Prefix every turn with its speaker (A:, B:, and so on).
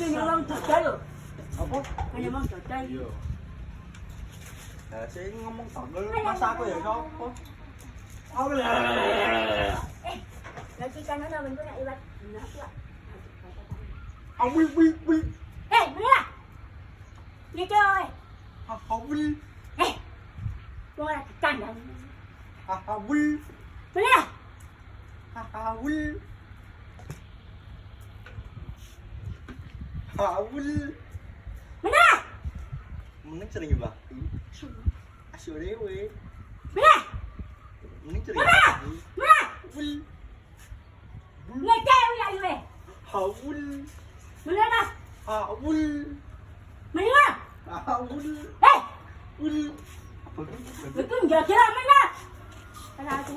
A: Kaya wong dodol lho.
B: Apa?
A: Kaya wong dodol.
B: Iya. Lah sing ngomong tanggal mas aku ya sapa? Aku
A: Lagi kan ana men nak iwat. Nah, Pak.
B: awil.
A: Bener. Ni coy.
B: Awil.
A: Wong ora dikandang.
B: Awil.
A: Bener.
B: Awil. Awil.
A: Bener.
B: Mending sering bakti. Asyik dewe.
A: Bener.
B: Mending sering bakti.
A: Bener.
B: Awil.
A: Ni coy ya iwe.
B: Awil.
A: Bener nah.
B: Awil.
A: Bener.
B: Awil.
A: Eh,
B: Awil.
A: betul jaga mana? Karena aku